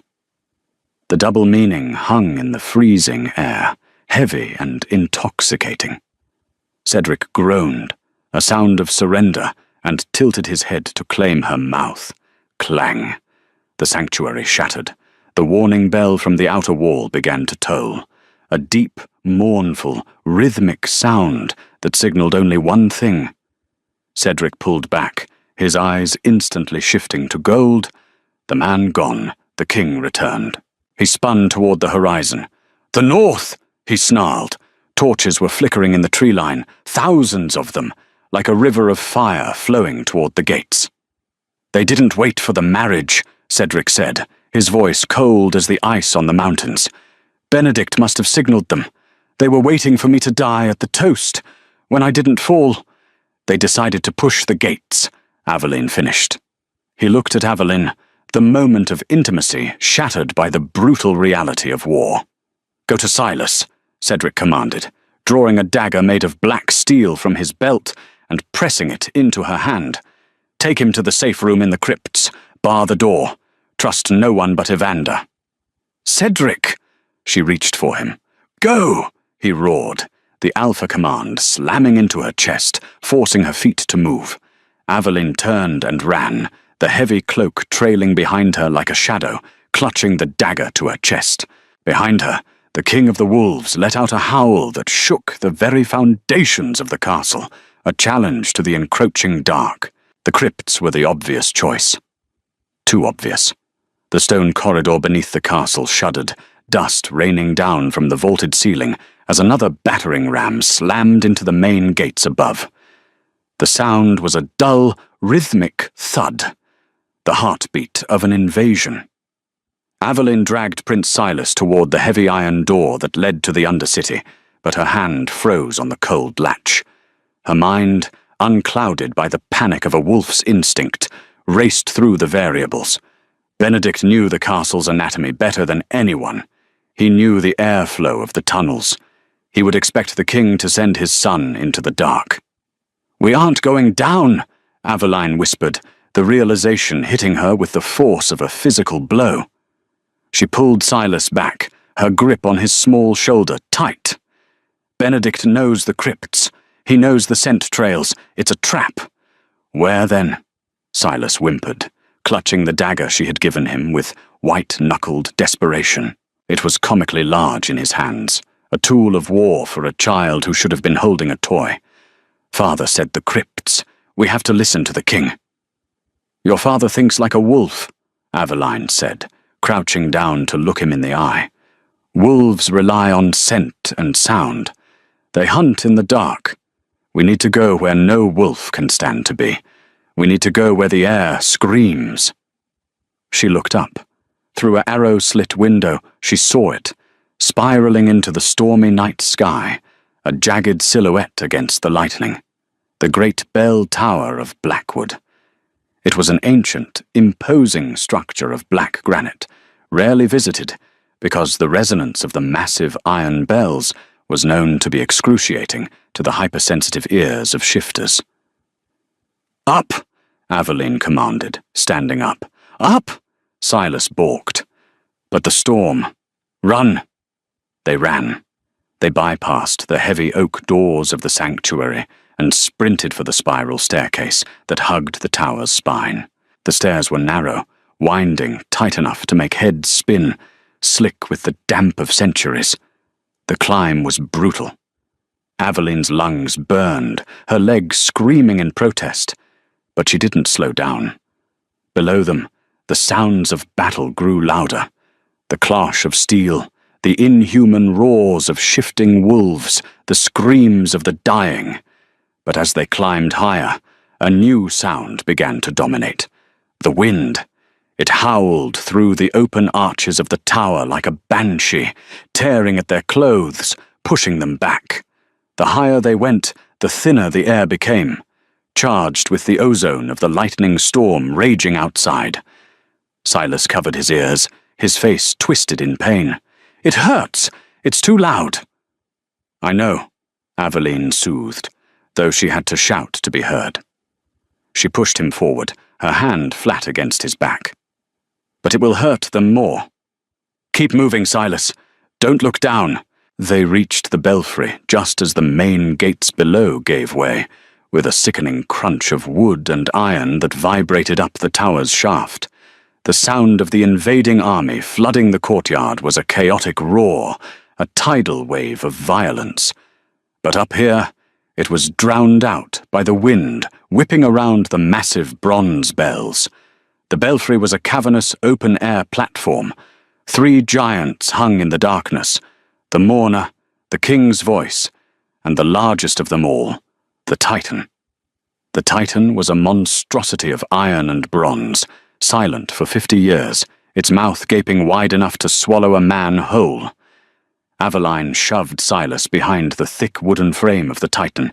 The double meaning hung in the freezing air, heavy and intoxicating. Cedric groaned, a sound of surrender, and tilted his head to claim her mouth. Clang! The sanctuary shattered. The warning bell from the outer wall began to toll, a deep, mournful, rhythmic sound that signaled only one thing. Cedric pulled back, his eyes instantly shifting to gold. The man gone, the king returned. He spun toward the horizon. "The North!" he snarled. Torches were flickering in the tree line, thousands of them, like a river of fire flowing toward the gates. "They didn't wait for the marriage," Cedric said, his voice cold as the ice on the mountains. "Benedict must have signaled them. They were waiting for me to die at the toast. When I didn't fall, they decided to push the gates," Aveline finished. He looked at Aveline, the moment of intimacy shattered by the brutal reality of war. "Go to Silas," Cedric commanded, drawing a dagger made of black steel from his belt and pressing it into her hand. "Take him to the safe room in the crypts. Bar the door. Trust no one but Evander." "Cedric!" She reached for him. "Go!" he roared, the alpha command slamming into her chest, forcing her feet to move. Aveline turned and ran, the heavy cloak trailing behind her like a shadow, clutching the dagger to her chest. Behind her, the king of the wolves let out a howl that shook the very foundations of the castle, a challenge to the encroaching dark. The crypts were the obvious choice. Too obvious. The stone corridor beneath the castle shuddered, dust raining down from the vaulted ceiling as another battering ram slammed into the main gates above. The sound was a dull, rhythmic thud, the heartbeat of an invasion. Aveline dragged Prince Silas toward the heavy iron door that led to the Undercity, but her hand froze on the cold latch. Her mind, unclouded by the panic of a wolf's instinct, raced through the variables. Benedict knew the castle's anatomy better than anyone. He knew the airflow of the tunnels. He would expect the king to send his son into the dark. "We aren't going down," Aveline whispered, the realization hitting her with the force of a physical blow. She pulled Silas back, her grip on his small shoulder tight. "Benedict knows the crypts. He knows the scent trails. It's a trap." "Where then?" Silas whimpered, clutching the dagger she had given him with white-knuckled desperation. It was comically large in his hands, a tool of war for a child who should have been holding a toy. "Father said the crypts. We have to listen to the king." "Your father thinks like a wolf," Aveline said, crouching down to look him in the eye. "Wolves rely on scent and sound. They hunt in the dark. We need to go where no wolf can stand to be. We need to go where the air screams." She looked up. Through an arrow-slit window, she saw it, spiraling into the stormy night sky, a jagged silhouette against the lightning. The great bell tower of Blackwood. It was an ancient, imposing structure of black granite, rarely visited, because the resonance of the massive iron bells was known to be excruciating to the hypersensitive ears of shifters. "Up!" Aveline commanded, standing up. "Up!" Silas balked. But the storm. "Run!" They ran. They bypassed the heavy oak doors of the sanctuary and sprinted for the spiral staircase that hugged the tower's spine. The stairs were narrow, winding tight enough to make heads spin, slick with the damp of centuries. The climb was brutal. Aveline's lungs burned, her legs screaming in protest, but she didn't slow down. Below them, the sounds of battle grew louder, the clash of steel, the inhuman roars of shifting wolves, the screams of the dying. But as they climbed higher, a new sound began to dominate. The wind. It howled through the open arches of the tower like a banshee, tearing at their clothes, pushing them back. The higher they went, the thinner the air became, charged with the ozone of the lightning storm raging outside. Silas covered his ears, his face twisted in pain. "It hurts! It's too loud!" "I know," Aveline soothed, though she had to shout to be heard. She pushed him forward, her hand flat against his back. "But it will hurt them more. Keep moving, Silas. Don't look down." They reached the belfry just as the main gates below gave way, with a sickening crunch of wood and iron that vibrated up the tower's shaft. The sound of the invading army flooding the courtyard was a chaotic roar, a tidal wave of violence. But up here, it was drowned out by the wind whipping around the massive bronze bells. The belfry was a cavernous open-air platform. 3 giants hung in the darkness, the mourner, the king's voice, and the largest of them all, the Titan. The Titan was a monstrosity of iron and bronze, silent for 50 years, its mouth gaping wide enough to swallow a man whole. Aveline shoved Silas behind the thick wooden frame of the Titan.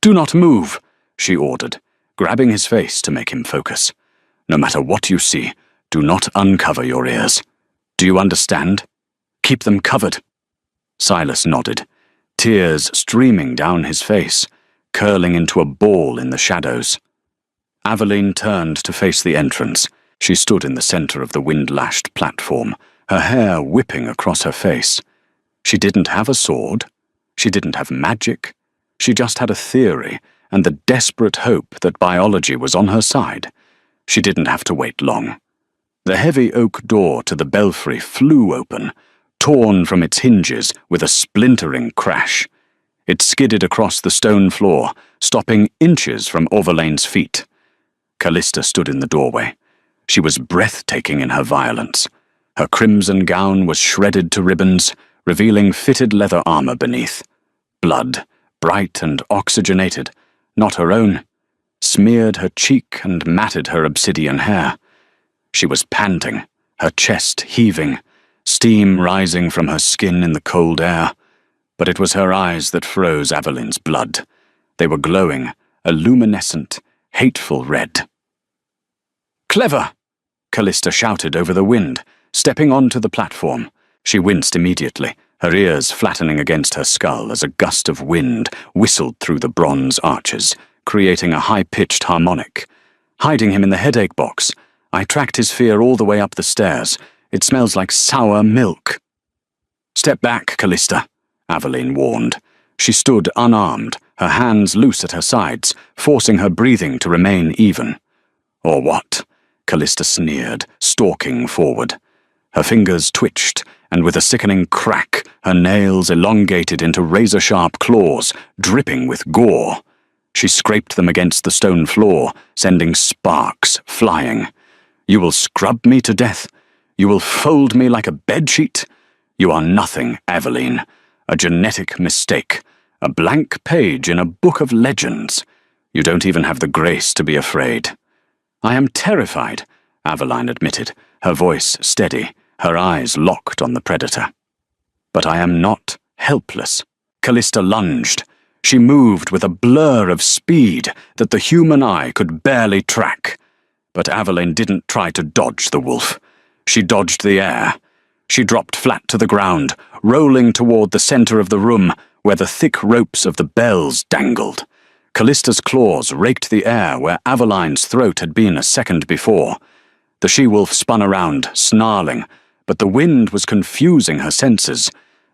"Do not move," she ordered, grabbing his face to make him focus. "No matter what you see, do not uncover your ears. Do you understand? Keep them covered." Silas nodded, tears streaming down his face, curling into a ball in the shadows. Aveline turned to face the entrance. She stood in the center of the wind-lashed platform, her hair whipping across her face. She didn't have a sword. She didn't have magic. She just had a theory and the desperate hope that biology was on her side. She didn't have to wait long. The heavy oak door to the belfry flew open, torn from its hinges with a splintering crash. It skidded across the stone floor, stopping inches from Orvalane's feet. Callista stood in the doorway. She was breathtaking in her violence. Her crimson gown was shredded to ribbons, revealing fitted leather armor beneath. Blood, bright and oxygenated, not her own, smeared her cheek and matted her obsidian hair. She was panting, her chest heaving, steam rising from her skin in the cold air. But it was her eyes that froze Aveline's blood. They were glowing, a luminescent, hateful red. "Clever!" Callista shouted over the wind, stepping onto the platform. She winced immediately, her ears flattening against her skull as a gust of wind whistled through the bronze arches, creating a high-pitched harmonic. Hiding him in the headache box, I tracked his fear all the way up the stairs. It smells like sour milk. "Step back, Callista," Aveline warned. She stood unarmed, her hands loose at her sides, forcing her breathing to remain even. "Or what?" Callista sneered, stalking forward. Her fingers twitched, and with a sickening crack, her nails elongated into razor-sharp claws, dripping with gore. She scraped them against the stone floor, sending sparks flying. "You will scrub me to death? You will fold me like a bedsheet? You are nothing, Aveline. A genetic mistake. A blank page in a book of legends. You don't even have the grace to be afraid." "I am terrified," Aveline admitted, her voice steady, her eyes locked on the predator. "But I am not helpless." Callista lunged. She moved with a blur of speed that the human eye could barely track. But Aveline didn't try to dodge the wolf. She dodged the air. She dropped flat to the ground, rolling toward the center of the room where the thick ropes of the bells dangled. Callista's claws raked the air where Aveline's throat had been a second before. The she-wolf spun around, snarling, but the wind was confusing her senses.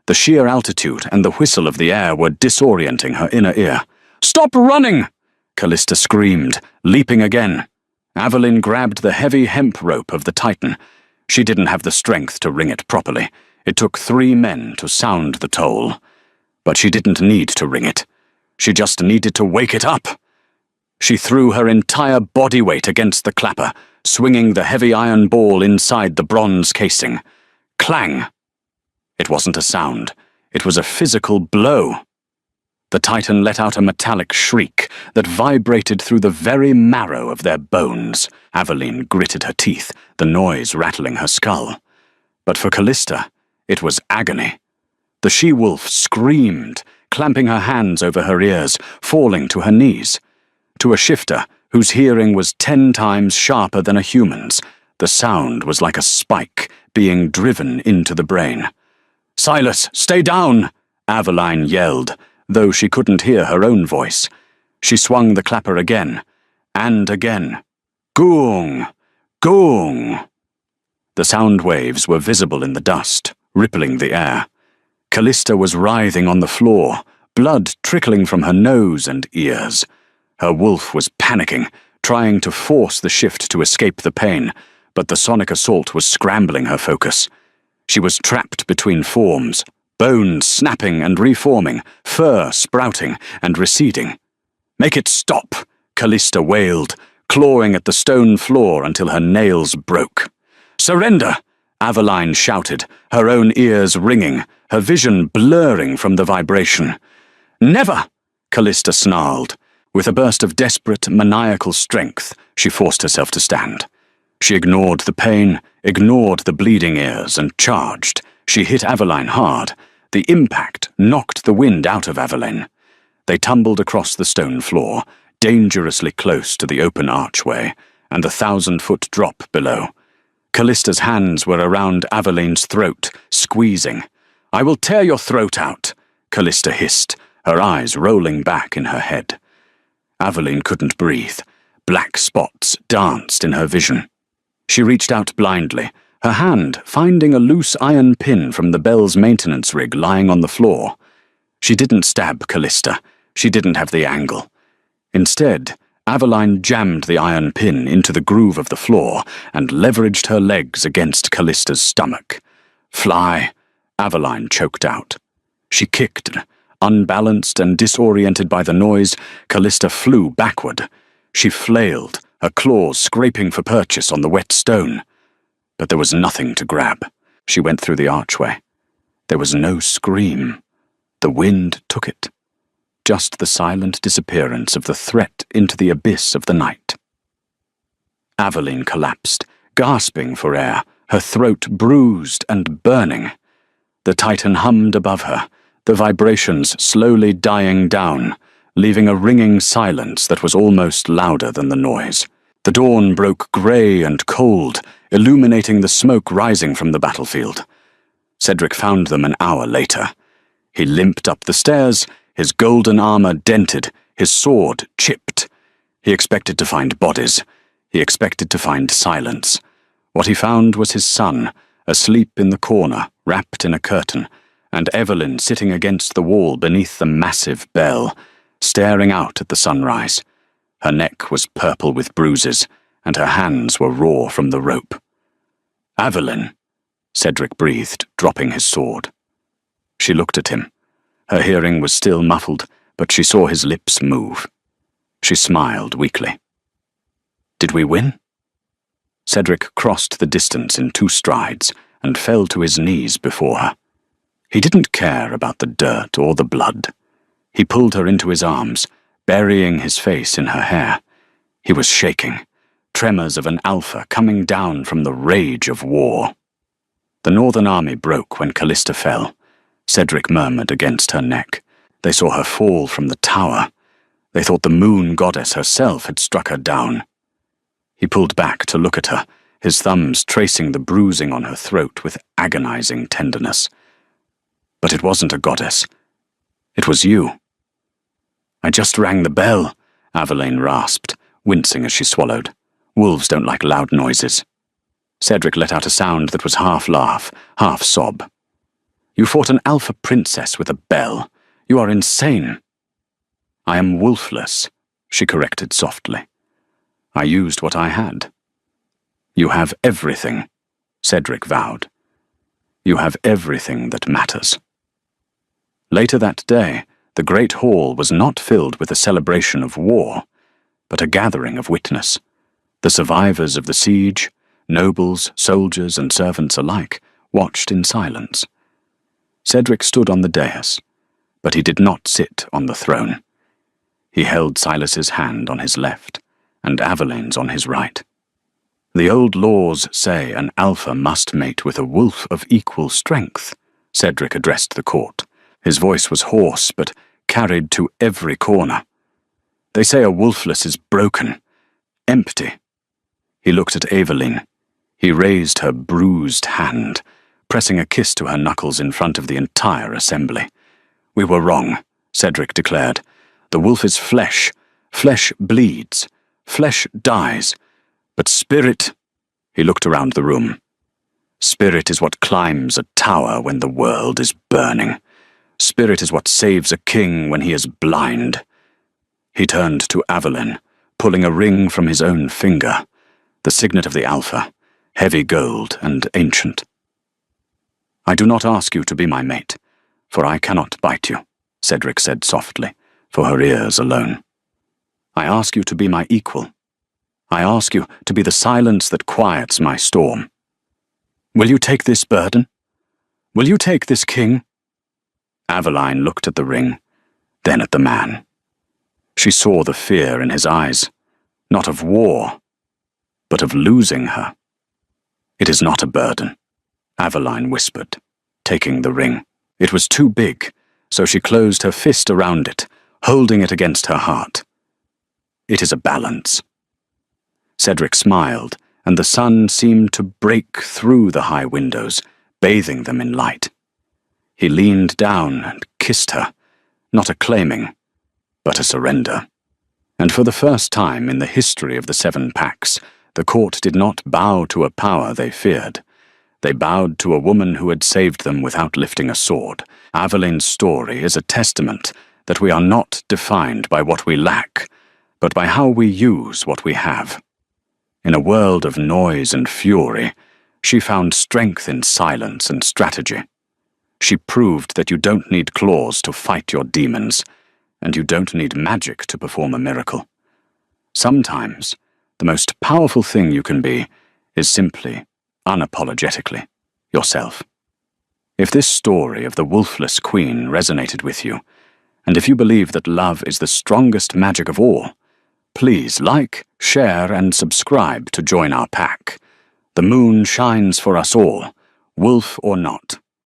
The sheer altitude and the whistle of the air were disorienting her inner ear. "Stop running!" Callista screamed, leaping again. Aveline grabbed the heavy hemp rope of the Titan. She didn't have the strength to ring it properly. It took 3 men to sound the toll. But she didn't need to ring it. She just needed to wake it up. She threw her entire body weight against the clapper, swinging the heavy iron ball inside the bronze casing. Clang! It wasn't a sound. It was a physical blow. The Titan let out a metallic shriek that vibrated through the very marrow of their bones. Aveline gritted her teeth, the noise rattling her skull. But for Callista, it was agony. The she-wolf screamed, clamping her hands over her ears, falling to her knees. To a shifter, whose hearing was 10 times sharper than a human's, the sound was like a spike being driven into the brain. "Silas, stay down!" Aveline yelled, though she couldn't hear her own voice. She swung the clapper again, and again. Goong! Goong! The sound waves were visible in the dust, rippling the air. Callista was writhing on the floor, blood trickling from her nose and ears. Her wolf was panicking, trying to force the shift to escape the pain, but the sonic assault was scrambling her focus. She was trapped between forms, bones snapping and reforming, fur sprouting and receding. "Make it stop!" Callista wailed, clawing at the stone floor until her nails broke. "Surrender!" Aveline shouted, her own ears ringing, her vision blurring from the vibration. "Never!" Callista snarled. With a burst of desperate, maniacal strength, she forced herself to stand. She ignored the pain, ignored the bleeding ears, and charged. She hit Aveline hard. The impact knocked the wind out of Aveline. They tumbled across the stone floor, dangerously close to the open archway, and the 1,000-foot drop below. Callista's hands were around Aveline's throat, squeezing. "I will tear your throat out," Callista hissed, her eyes rolling back in her head. Aveline couldn't breathe. Black spots danced in her vision. She reached out blindly, her hand finding a loose iron pin from the bell's maintenance rig lying on the floor. She didn't stab Callista. She didn't have the angle. Instead, Aveline jammed the iron pin into the groove of the floor and leveraged her legs against Callista's stomach. "Fly," Aveline choked out. She kicked. Unbalanced and disoriented by the noise, Callista flew backward. She flailed, her claws scraping for purchase on the wet stone. But there was nothing to grab. She went through the archway. There was no scream. The wind took it. Just the silent disappearance of the threat into the abyss of the night. Aveline collapsed, gasping for air, her throat bruised and burning. The Titan hummed above her, the vibrations slowly dying down, leaving a ringing silence that was almost louder than the noise. The dawn broke grey and cold, illuminating the smoke rising from the battlefield. Cedric found them an hour later. He limped up the stairs, his golden armor dented, his sword chipped. He expected to find bodies. He expected to find silence. What he found was his son, asleep in the corner, wrapped in a curtain, and Evelyn sitting against the wall beneath the massive bell, staring out at the sunrise. Her neck was purple with bruises, and her hands were raw from the rope. "Evelyn," Cedric breathed, dropping his sword. She looked at him. Her hearing was still muffled, but she saw his lips move. She smiled weakly. "Did we win?" Cedric crossed the distance in 2 strides and fell to his knees before her. He didn't care about the dirt or the blood. He pulled her into his arms, burying his face in her hair. He was shaking, tremors of an alpha coming down from the rage of war. The Northern Army broke when Callista fell. Cedric murmured against her neck. They saw her fall from the tower. They thought the moon goddess herself had struck her down. He pulled back to look at her, his thumbs tracing the bruising on her throat with agonizing tenderness. But it wasn't a goddess. It was you. "I just rang the bell," Aveline rasped, wincing as she swallowed. Wolves don't like loud noises. Cedric let out a sound that was half laugh, half sob. "You fought an alpha princess with a bell. You are insane." "I am Wolfless," she corrected softly. "I used what I had." "You have everything," Cedric vowed. "You have everything that matters." Later that day, the Great Hall was not filled with a celebration of war, but a gathering of witness. The survivors of the siege, nobles, soldiers, and servants alike, watched in silence. Cedric stood on the dais, but he did not sit on the throne. He held Silas's hand on his left, and Aveline's on his right. "The old laws say an alpha must mate with a wolf of equal strength," Cedric addressed the court. His voice was hoarse, but carried to every corner. "They say a Wolfless is broken, empty." He looked at Aveline. He raised her bruised hand, pressing a kiss to her knuckles in front of the entire assembly. "We were wrong," Cedric declared. "The wolf is flesh. Flesh bleeds. Flesh dies. But spirit—" He looked around the room. "Spirit is what climbs a tower when the world is burning. Spirit is what saves a king when he is blind." He turned to Aveline, pulling a ring from his own finger, the signet of the Alpha, heavy gold and ancient. "I do not ask you to be my mate, for I cannot bite you," Cedric said softly, for her ears alone. "I ask you to be my equal. I ask you to be the silence that quiets my storm. Will you take this burden? Will you take this king?" Aveline looked at the ring, then at the man. She saw the fear in his eyes, not of war, but of losing her. "It is not a burden," Aveline whispered, taking the ring. It was too big, so she closed her fist around it, holding it against her heart. "It is a balance." Cedric smiled, and the sun seemed to break through the high windows, bathing them in light. He leaned down and kissed her, not a claiming, but a surrender. And for the first time in the history of the 7 Packs, the court did not bow to a power they feared. They bowed to a woman who had saved them without lifting a sword. Aveline's story is a testament that we are not defined by what we lack, but by how we use what we have. In a world of noise and fury, she found strength in silence and strategy. She proved that you don't need claws to fight your demons, and you don't need magic to perform a miracle. Sometimes, the most powerful thing you can be is simply, unapologetically, yourself. If this story of the Wolfless Queen resonated with you, and if you believe that love is the strongest magic of all, please like, share, and subscribe to join our pack. The moon shines for us all, wolf or not.